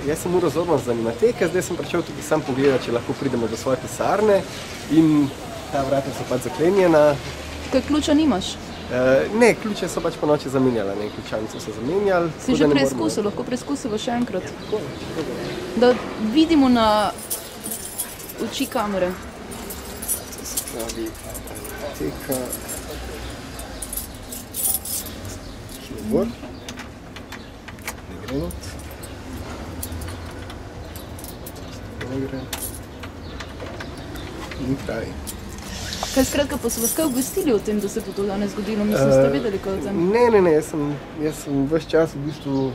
jaz sem Uroš Zorman z Animateke, zdaj sem prišel tukaj sam pogledati, če lahko pridemo do svoje pisarne in ta vrata so pač zaklenjena. Kaj ključa nimaš? Ne, ključe so pač po noči zamenjali, ne, ključanico so zamenjali. Si že preizkusil, lahko preizkusimo še enkrat. Da vidimo na oči kamere. To se pravi, Animateka. Gor. Ne gre not. Ne gre. In kraj. Kaj skratka, pa so vas kaj obvestili o tem, da se bo to danes zgodilo? Mislim, ste vedeli kaj o tem? Ne, jaz sem ves čas v bistvu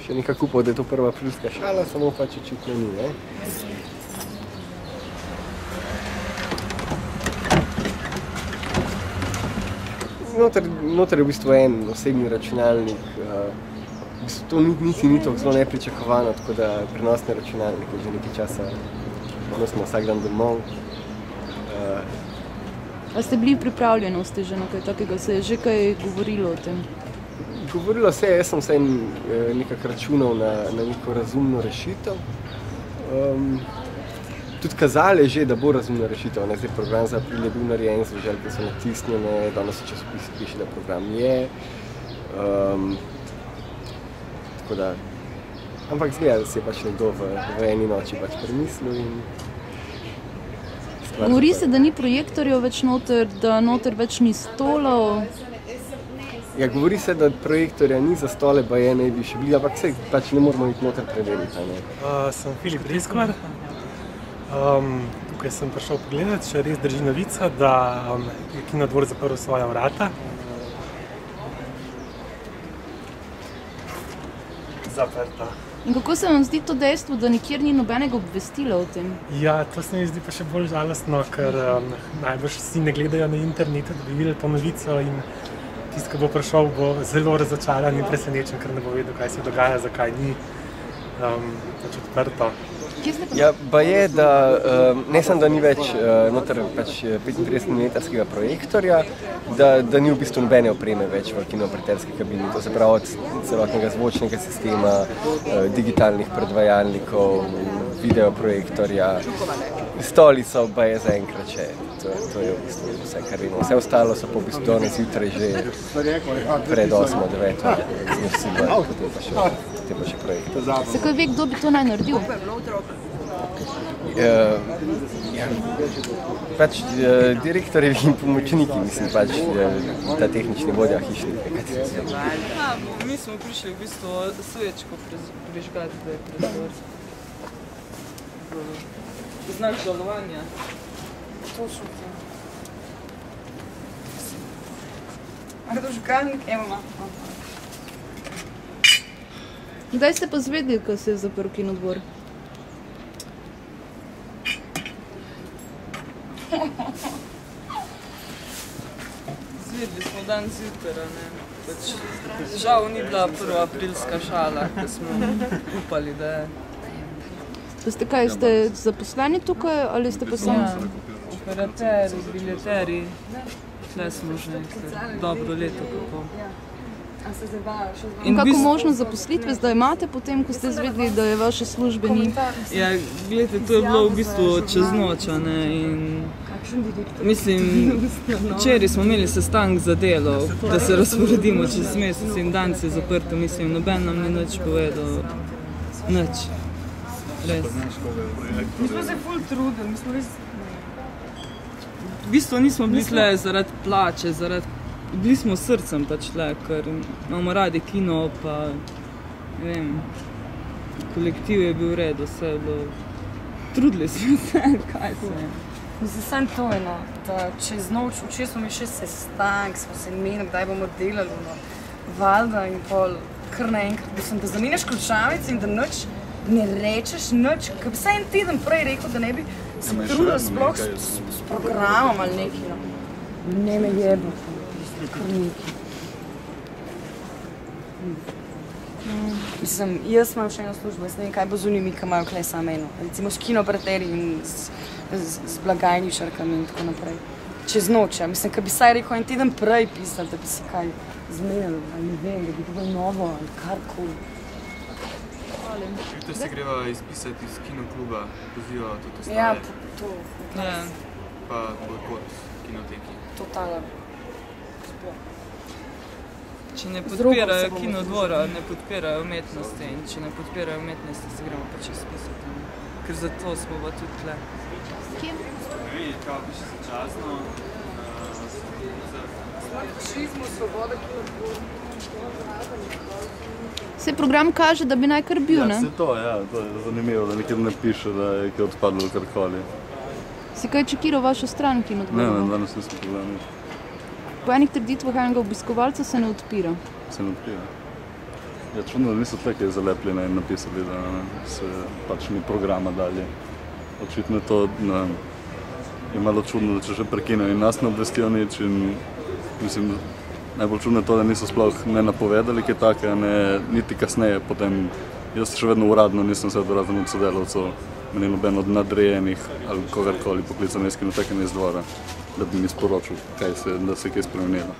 še nekako upal, da je to prva aprilska šala, samo pač očitno ni, ne. Noter je v bistvu en osebni računalnik, v bistvu to niti ni tako zelo nepričakovano, tako da prenosne računalnike že nekaj časa nosimo vsak dan domov. A ste bili pripravljenosti že na kaj takega? Se je že kaj govorilo o tem? Govorilo se je, jaz sem se nekako računal na neko razumno rešitev. Tudi kazali že, da bo razumna rešitev. Zdaj program za april je bil narejen, zveželjke so natisnjene, danes v časopisih piše, da program je. Tako da, ampak zgleda, da si je pač nekdo v eni noči pač premislil in govori se, da ni projektorjev več noter, da noter več ni stolov. Ja, govori se, da projektorja ni za stole, baje ne bi še bili, ampak se pač ne moramo iti noter preveriti. Sem Filip Rizkmar. Tukaj sem prišel pogledati, če res drži novica, da je Kinodvor zaprl svoja vrata. Zaprta. In kako se vam zdi to dejstvo, da nikjer ni nobenega obvestila o tem? Ja, to se mi zdi pa še bolj žalostno, ker najbrž vsi ne gledajo na internetu, da bi videli to novico in tisti, ki bo prišel, bo zelo razočaran in presenečen, ker ne bo vedel, kaj se dogaja, zakaj ni pač odprto. Ja, pa je, da ne samo, da ni več noter 35-milimetrskega projektorja, da ni v bistvu nobene opreme več v kinooperaterski kabini. To se pravi od celotnega zvočnega sistema, digitalnih predvajalnikov, videoprojektorja. Stoli so pa je zaenkrat še. To je v bistvu vse, kar vemo. Vse ostalo so pa v bistvu danes jutraj že pred 8-9, potem pa še projektor. Se kaj ve, kdo bi to naj naredil? Pač direktorjevi in pomočniki, mislim, pač ta tehnični vodja hišnika. Mi smo prišli v bistvu svečko prižgati, da je predvor. Znak žalovanja. Točno to. A kdo žgalnik? Evo ima. Kdaj ste pa zvedeli, ko se je zaprl Kinodvor? Zvedeli smo dan zjutra, ne. Žal ni bila prva aprilska šala, ko smo upali, da je. Pa ste kaj, ste zaposleni tukaj ali ste pa sami? Ja, operateri, biljeteri. Tle smo že dobro leto kako. In kako možnost zaposlitve zdaj imate potem, ko ste izvedeli, da je vaše službe ni? Ja, gledajte, to je bilo v bistvu čez noč, ne, in mislim, včeraj smo imeli sestanek za delo, da se razporedimo čez mesec in dan se je zaprto, mislim, noben nam ni nič povedal, nič. Res. Mi smo se ful trudili, mi smo res... V bistvu nismo bili tle zaradi plače, bili smo srcem pač tle, ker imamo radi kino, pa ne vem, kolektiv je bil v redu, vse je bilo... Trudili smo se, kaj se je. Mislim, sam to je, no, da čez noč, včeraj smo mi še sestanek, smo se menili, kdaj bomo delali, no, valjda in pol, kar naenkrat, da zamenjaš ključavice in da nič ne rečeš nič, ker bi vsaj en teden prej rekel, da ne bi se trudil sploh s programom ali nekaj, no. Ne me jebo, kar nekaj. Mislim, jaz imam še eno službo, jaz ne vem, kaj bo z unimi, ki imajo kle samo eno. Recimo s kinooperaterji in z blagajničarkami in tako naprej. Čez noč, ja. Mislim, kad bi saj rekel en teden prej pisali, da bi se kaj zmenili, ali ne vem, da bi to bilo novo ali karkoli. ostalim. Jutri se greva izpisati iz kinokluba, pozivajo tudi ostale. Ja, to. Ja. Pa bojkot kinoteki. Totalen. Če ne podpirajo kinodvora, ne podpirajo umetnosti in če ne podpirajo umetnosti, se gremo pač izpisati. Ker zato smo pa tudi tle. Kje? Ne vidi, kao piše začasno. Fašizmu, svoboda, kinodvor. Se program kaže, da bi naj kar bil, ne? Ja, to je zanimivo, da nikjer ne piše, da je kaj odpadlo karkoli. Si kaj čekiral vašo stran kinodvora? Ne, danes nisem pogledal. Po enih trditvah enega obiskovalca se ne odpira. Se ne odpira. Ja, čudno, da niso tle kaj zalepljene in napisali, da se pač ni programa dalje. Očitno je to, je malo čudno, da če že prekinejo in nas ne obvestijo nič in mislim, najbolj čudno je to, da niso sploh ne napovedali kaj take, niti kasneje potem. Jaz še vedno uradno nisem se razen od sodelavcev, meni noben od nadrejenih ali kogarkoli poklical iz kinoteke iz dvora, da bi mi sporočil, da se je kaj spremenilo.